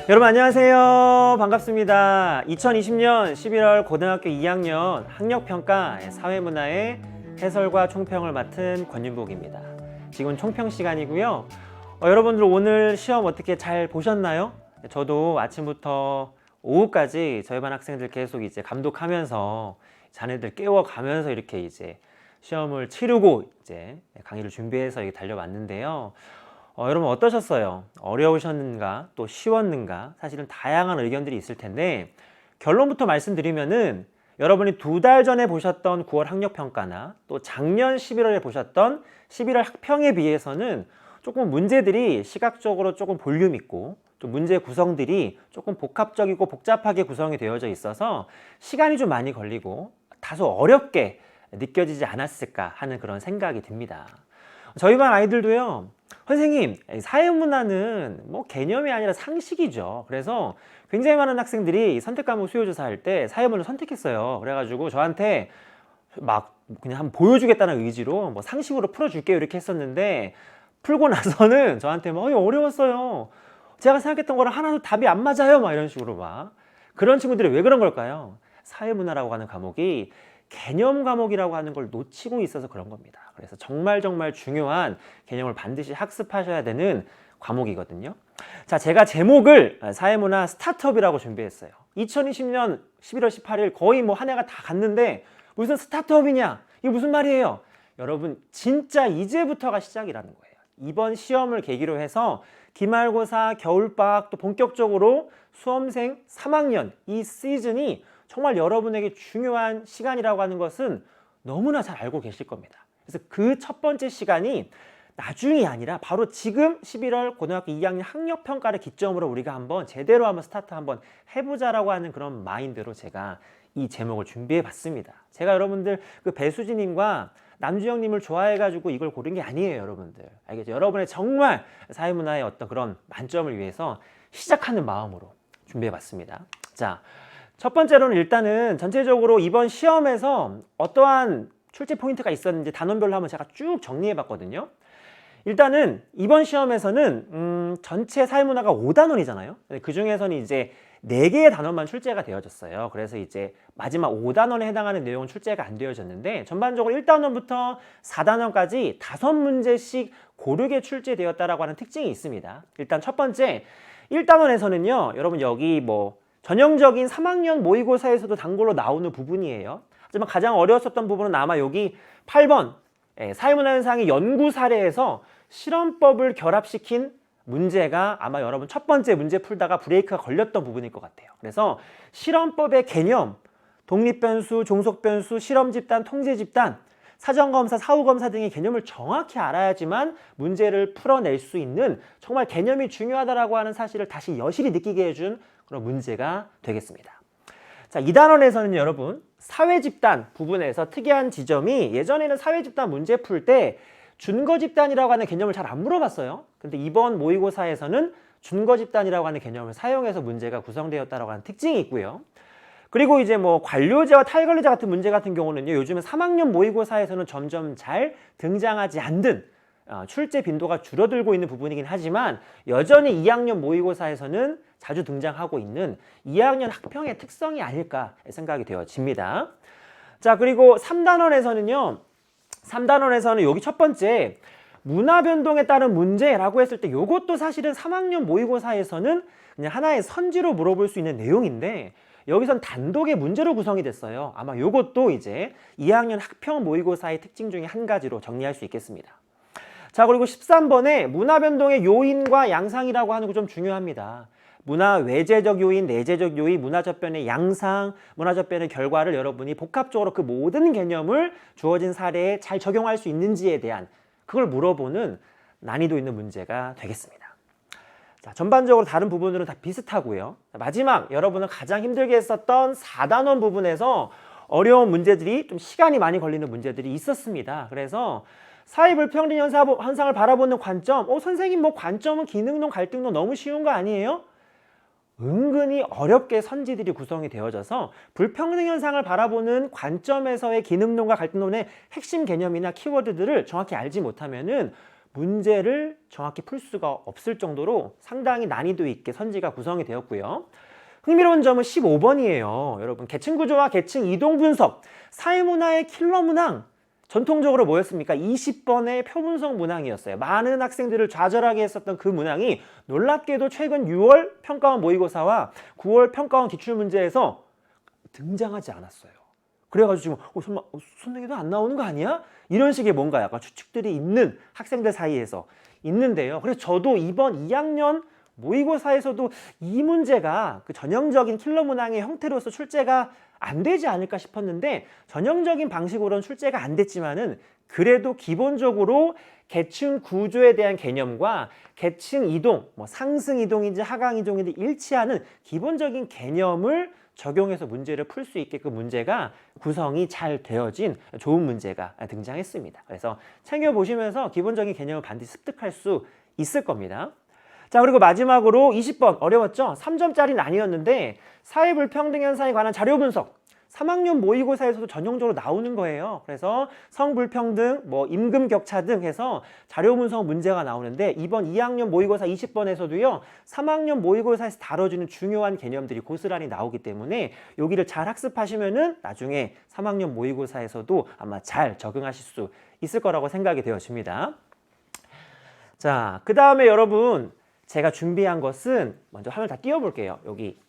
여러분 안녕하세요. 반갑습니다. 2020년 11월 고등학교 2학년 학력평가 사회문화의 해설과 총평을 맡은 권윤복입니다. 지금 총평 시간이고요. 여러분들 오늘 시험 어떻게 잘 보셨나요? 저도 아침부터 오후까지 저희 반 학생들 계속 이제 감독하면서 자네들 깨워가면서 이렇게 이제 시험을 치르고 이제 강의를 준비해서 달려왔는데요. 여러분 어떠셨어요? 어려우셨는가? 또 쉬웠는가? 사실은 다양한 의견들이 있을 텐데 결론부터 말씀드리면은 여러분이 2달 전에 보셨던 9월 학력평가나 또 작년 11월에 보셨던 11월 학평에 비해서는 조금 문제들이 시각적으로 조금 볼륨 있고 또 문제 구성들이 조금 복합적이고 복잡하게 구성이 되어져 있어서 시간이 좀 많이 걸리고 다소 어렵게 느껴지지 않았을까 하는 그런 생각이 듭니다. 저희 반 아이들도요, 선생님, 사회문화는 뭐 개념이 아니라 상식이죠. 그래서 굉장히 많은 학생들이 선택과목 수요조사할 때 사회문화를 선택했어요. 그래가지고 저한테 막 그냥 한번 보여주겠다는 의지로 뭐 상식으로 풀어줄게요 이렇게 했었는데 풀고 나서는 저한테 막 어려웠어요. 제가 생각했던 거랑 하나도 답이 안 맞아요. 막 이런 식으로 막. 그런 친구들이 왜 그런 걸까요? 사회문화라고 하는 과목이 개념 과목이라고 하는 걸 놓치고 있어서 그런 겁니다. 그래서 정말 중요한 개념을 반드시 학습하셔야 되는 과목이거든요. 자, 제가 제목을 사회문화 스타트업이라고 준비했어요. 2020년 11월 18일 거의 뭐 한 해가 다 갔는데 무슨 스타트업이냐? 이게 무슨 말이에요? 여러분 진짜 이제부터가 시작이라는 거예요. 이번 시험을 계기로 해서 기말고사, 겨울방학 또 본격적으로 수험생 3학년 이 시즌이 정말 여러분에게 중요한 시간이라고 하는 것은 너무나 잘 알고 계실 겁니다. 그래서 그 첫 번째 시간이 나중이 아니라 바로 지금 11월 고등학교 2학년 학력평가를 기점으로 우리가 한번 제대로 한번 스타트 한번 해보자라고 하는 그런 마인드로 제가 이 제목을 준비해 봤습니다. 제가 여러분들 그 배수진님과 남주영님을 좋아해가지고 이걸 고른 게 아니에요, 여러분들. 알겠죠? 여러분의 정말 사회문화의 어떤 그런 만점을 위해서 시작하는 마음으로 준비해 봤습니다. 자, 첫 번째로는 일단은 전체적으로 이번 시험에서 어떠한 출제 포인트가 있었는지 단원별로 한번 제가 쭉 정리해 봤거든요. 일단은 이번 시험에서는 전체 사회문화가 5단원이잖아요. 그 중에서는 이제 4개의 단원만 출제가 되어졌어요. 그래서 이제 마지막 5단원에 해당하는 내용은 출제가 안 되어졌는데 전반적으로 1단원부터 4단원까지 5문제씩 고르게 출제되었다라고 하는 특징이 있습니다. 일단 첫 번째 1단원에서는요. 여러분 여기 뭐 전형적인 3학년 모의고사에서도 단골로 나오는 부분이에요. 하지만 가장 어려웠었던 부분은 아마 여기 8번 사회문화 현상의 연구 사례에서 실험법을 결합시킨 문제가 아마 여러분 첫 번째 문제 풀다가 브레이크가 걸렸던 부분일 것 같아요. 그래서 실험법의 개념, 독립변수, 종속변수, 실험집단, 통제집단, 사전검사, 사후검사 등의 개념을 정확히 알아야지만 문제를 풀어낼 수 있는 정말 개념이 중요하다고 하는 사실을 다시 여실히 느끼게 해준 그런 문제가 되겠습니다. 자, 2단원에서는 여러분 사회집단 부분에서 특이한 지점이 예전에는 사회집단 문제 풀 때 준거집단이라고 하는 개념을 잘 안 물어봤어요. 근데 이번 모의고사에서는 준거집단이라고 하는 개념을 사용해서 문제가 구성되었다고 하는 특징이 있고요. 그리고 이제 뭐 관료제와 탈관료제 같은 문제 같은 경우는요, 요즘은 3학년 모의고사에서는 점점 잘 등장하지 않는 출제 빈도가 줄어들고 있는 부분이긴 하지만 여전히 2학년 모의고사에서는 자주 등장하고 있는 2학년 학평의 특성이 아닐까 생각이 되어집니다. 자, 그리고 3단원에서는요, 3단원에서는 여기 첫 번째 문화 변동에 따른 문제라고 했을 때 이것도 사실은 3학년 모의고사에서는 그냥 하나의 선지로 물어볼 수 있는 내용인데 여기선 단독의 문제로 구성이 됐어요. 아마 이것도 이제 2학년 학평 모의고사의 특징 중에 한 가지로 정리할 수 있겠습니다. 자, 그리고 13번에 문화 변동의 요인과 양상이라고 하는 거 좀 중요합니다. 문화 외재적 요인, 내재적 요인, 문화접변의 양상, 문화접변의 결과를 여러분이 복합적으로 그 모든 개념을 주어진 사례에 잘 적용할 수 있는지에 대한 그걸 물어보는 난이도 있는 문제가 되겠습니다. 자, 전반적으로 다른 부분들은 다 비슷하고요. 마지막 여러분은 가장 힘들게 했었던 4단원 부분에서 어려운 문제들이 좀 시간이 많이 걸리는 문제들이 있었습니다. 그래서 사회불평등 현상을 바라보는 관점, 선생님 뭐 관점은 기능론, 갈등론 너무 쉬운 거 아니에요? 은근히 어렵게 선지들이 구성이 되어져서 불평등 현상을 바라보는 관점에서의 기능론과 갈등론의 핵심 개념이나 키워드들을 정확히 알지 못하면은 문제를 정확히 풀 수가 없을 정도로 상당히 난이도 있게 선지가 구성이 되었고요. 흥미로운 점은 15번이에요. 여러분, 계층 구조와 계층 이동 분석, 사회문화의 킬러 문항. 전통적으로 뭐였습니까? 20번의 표분석 문항이었어요. 많은 학생들을 좌절하게 했었던 그 문항이 놀랍게도 최근 6월 평가원 모의고사와 9월 평가원 기출문제에서 등장하지 않았어요. 그래가지고 지금 설마 선생님도 안 나오는 거 아니야? 이런 식의 뭔가 약간 추측들이 있는 학생들 사이에서 있는데요. 그래서 저도 이번 2학년 모의고사에서도 이 문제가 그 전형적인 킬러 문항의 형태로서 출제가 안 되지 않을까 싶었는데 전형적인 방식으로는 출제가 안 됐지만은 그래도 기본적으로 계층 구조에 대한 개념과 계층 이동, 뭐 상승 이동인지 하강 이동인지 일치하는 기본적인 개념을 적용해서 문제를 풀 수 있게끔 문제가 구성이 잘 되어진 좋은 문제가 등장했습니다. 그래서 챙겨보시면서 기본적인 개념을 반드시 습득할 수 있을 겁니다. 자, 그리고 마지막으로 20번 어려웠죠? 3점짜리는 아니었는데 사회불평등 현상에 관한 자료 분석. 3학년 모의고사에서도 전형적으로 나오는 거예요. 그래서 성불평등, 뭐 임금 격차 등 해서 자료 분석 문제가 나오는데 이번 2학년 모의고사 20번에서도요. 3학년 모의고사에서 다뤄주는 중요한 개념들이 고스란히 나오기 때문에 여기를 잘 학습하시면은 나중에 3학년 모의고사에서도 아마 잘 적응하실 수 있을 거라고 생각이 되어집니다. 자, 그 다음에 여러분 제가 준비한 것은 먼저 화면 다 띄워볼게요. 여기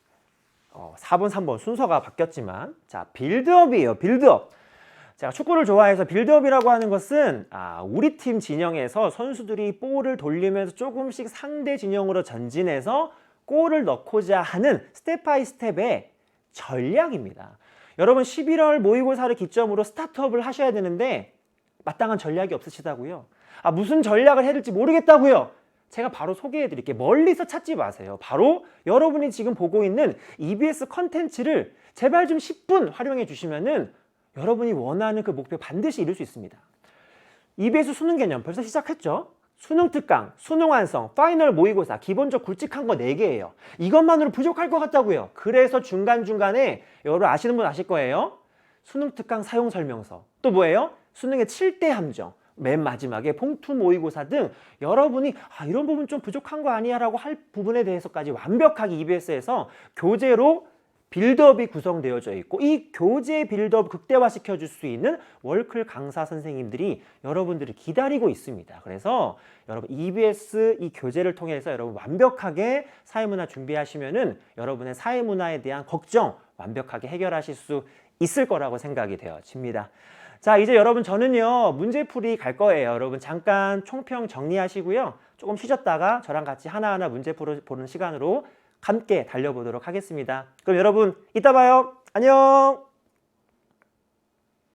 4번, 3번 순서가 바뀌었지만 자, 빌드업이에요. 빌드업. 제가 축구를 좋아해서 빌드업이라고 하는 것은 우리 팀 진영에서 선수들이 볼을 돌리면서 조금씩 상대 진영으로 전진해서 골을 넣고자 하는 스텝 바이 스텝의 전략입니다. 여러분 11월 모의고사를 기점으로 스타트업을 하셔야 되는데 마땅한 전략이 없으시다고요? 무슨 전략을 해야 될지 모르겠다고요? 제가 바로 소개해 드릴게요. 멀리서 찾지 마세요. 바로 여러분이 지금 보고 있는 EBS 컨텐츠를 제발 좀 10분 활용해 주시면은 여러분이 원하는 그 목표 반드시 이룰 수 있습니다. EBS 수능 개념 벌써 시작했죠? 수능 특강, 수능 완성, 파이널 모의고사, 기본적 굵직한 거 4개예요. 이것만으로 부족할 것 같다고요. 그래서 중간중간에 여러분 아시는 분 아실 거예요. 수능 특강 사용 설명서. 또 뭐예요? 수능의 7대 함정. 맨 마지막에 봉투 모의고사 등 여러분이 이런 부분 좀 부족한 거 아니야 라고 할 부분에 대해서까지 완벽하게 EBS에서 교재로 빌드업이 구성되어져 있고 이 교재 빌드업 극대화시켜 줄 수 있는 월클 강사 선생님들이 여러분들을 기다리고 있습니다. 그래서 여러분 EBS 이 교재를 통해서 여러분 완벽하게 사회문화 준비하시면은 여러분의 사회문화에 대한 걱정 완벽하게 해결하실 수 있을 거라고 생각이 되어집니다. 자, 이제 여러분 저는요 문제풀이 갈 거예요. 여러분 잠깐 총평 정리하시고요. 조금 쉬셨다가 저랑 같이 하나하나 문제 보는 시간으로 함께 달려보도록 하겠습니다. 그럼 여러분 이따 봐요. 안녕.